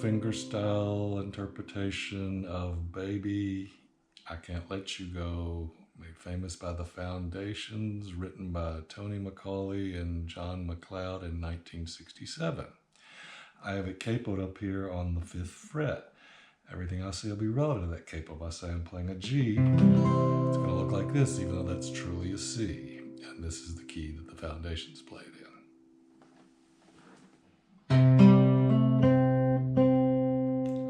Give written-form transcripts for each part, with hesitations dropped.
fingerstyle interpretation of Baby, I Can't Let You Go, made famous by the Foundations, written by Tony Macaulay and John MacLeod in 1967. I have it capoed up here on the 5th fret. Everything I say will be relative to that capo. If I say I'm playing a G, it's going to look like this, even though that's truly a C. And this is the key that the Foundations played in.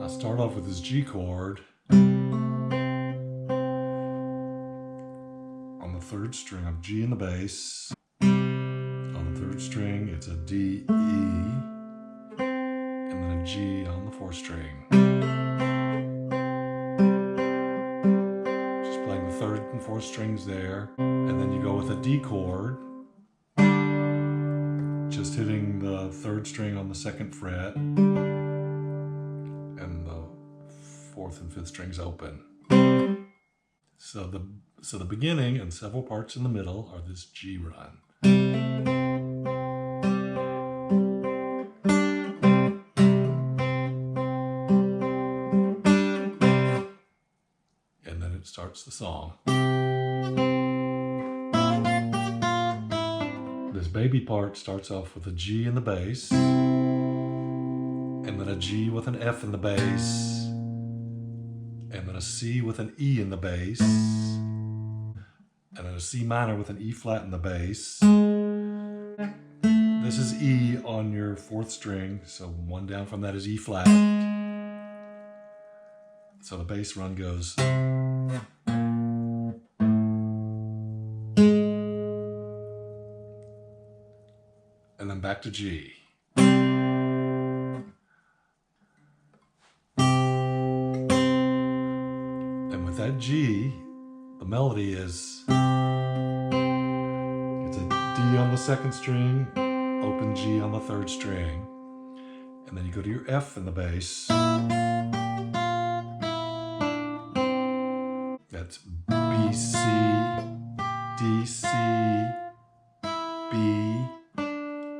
I start off with this G chord on the 3rd string of G in the bass. On the 3rd string, it's a D, E, and then a G on the 4th string. Just playing the 3rd and 4th strings there. And then you go with a D chord, just hitting the 3rd string on the 2nd fret, and the 4th and 5th strings open. So the beginning and several parts in the middle are this G run. And then it starts the song. This baby part starts off with a G in the bass, and then a G with an F in the bass, and then a C with an E in the bass, and then a C minor with an E flat in the bass. This is E on your 4th string, so one down from that is E flat. So the bass run goes. And then back to G. And with that G, the melody is, it's a D on the 2nd string, open G on the 3rd string, and then you go to your F in the bass. That's B, C, D, C, B,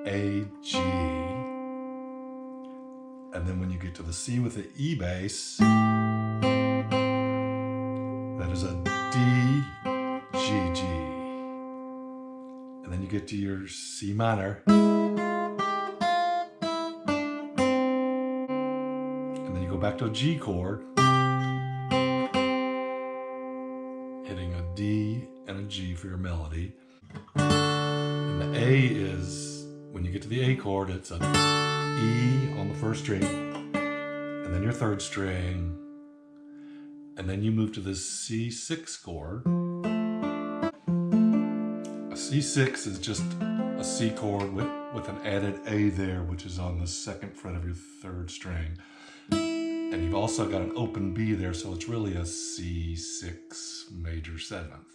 A, G. And then when you get to the C with the E bass, that is a D, G, G. And then you get to your C minor. And then you go back to a G chord, hitting a D and a G for your melody. And the A is, when you get to the A chord, it's an E on the 1st string, and then your 3rd string, and then you move to this C6 chord. A C6 is just a C chord with an added A there, which is on the 2nd fret of your 3rd string. And you've also got an open B there, so it's really a C6 major 7th.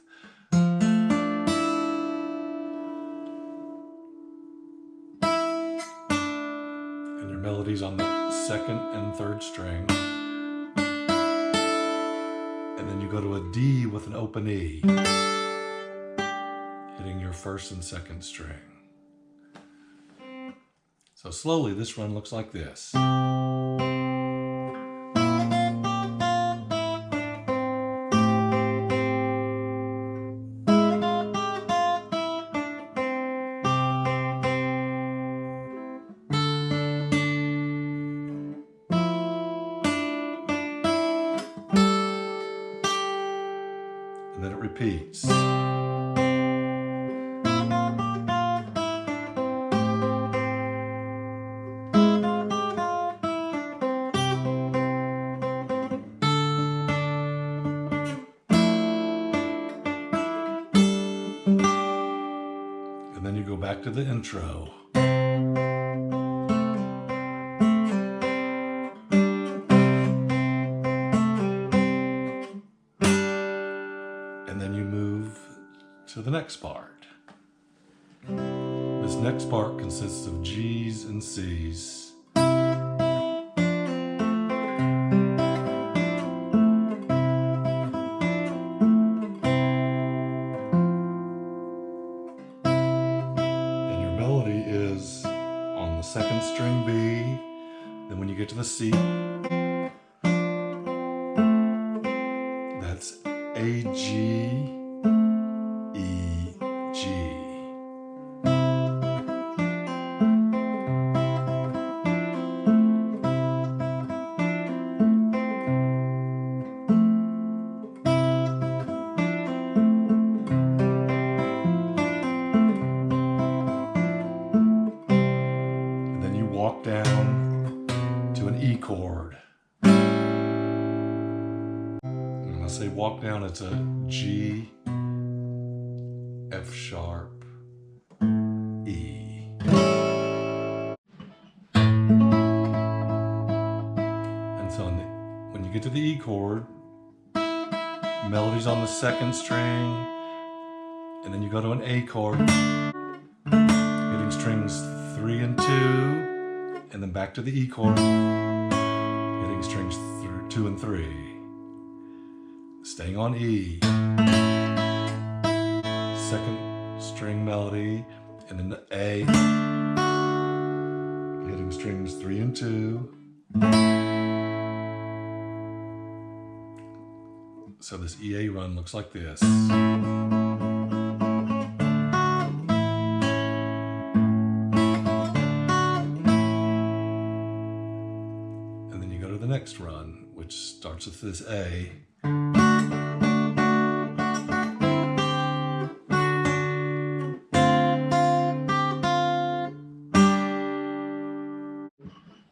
Melodies on the 2nd and 3rd string, and then you go to a D with an open E, hitting your 1st and 2nd string. So slowly this run looks like this. And then it repeats. And then you go back to the intro. And then you move to the next part. This next part consists of G's and C's. And your melody is on the 2nd string B. Then when you get to the C. That's A, G, E, G. And then you walk down to an E chord. When I say walk down, it's a G, F sharp, E. And so when you get to the E chord, melody's on the second string, and then you go to an A chord, hitting strings 3 and 2, and then back to the E chord, hitting strings 2 and 3. Staying on E. Second string melody, and then the A, hitting strings 3 and 2. So this EA run looks like this. And then you go to the next run, which starts with this A.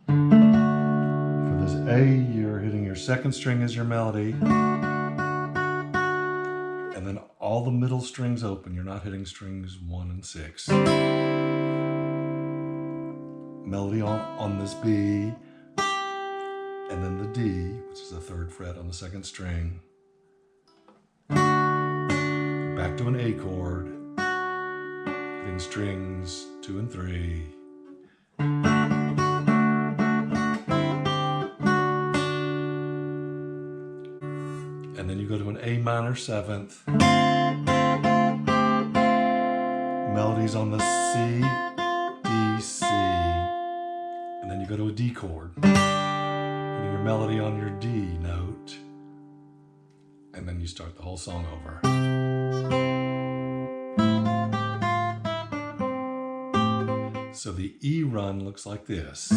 For this A, you're hitting your second string as your melody. And then all the middle strings open. You're not hitting strings 1 and 6. Melody on this B, and then the D, which is the 3rd fret on the 2nd string. Back to an A chord, hitting strings 2 and 3. And then you go to an A minor 7th. Melodies on the C, D, C. And then you go to a D chord. Hitting your melody on your D note. And then you start the whole song over. So the E run looks like this.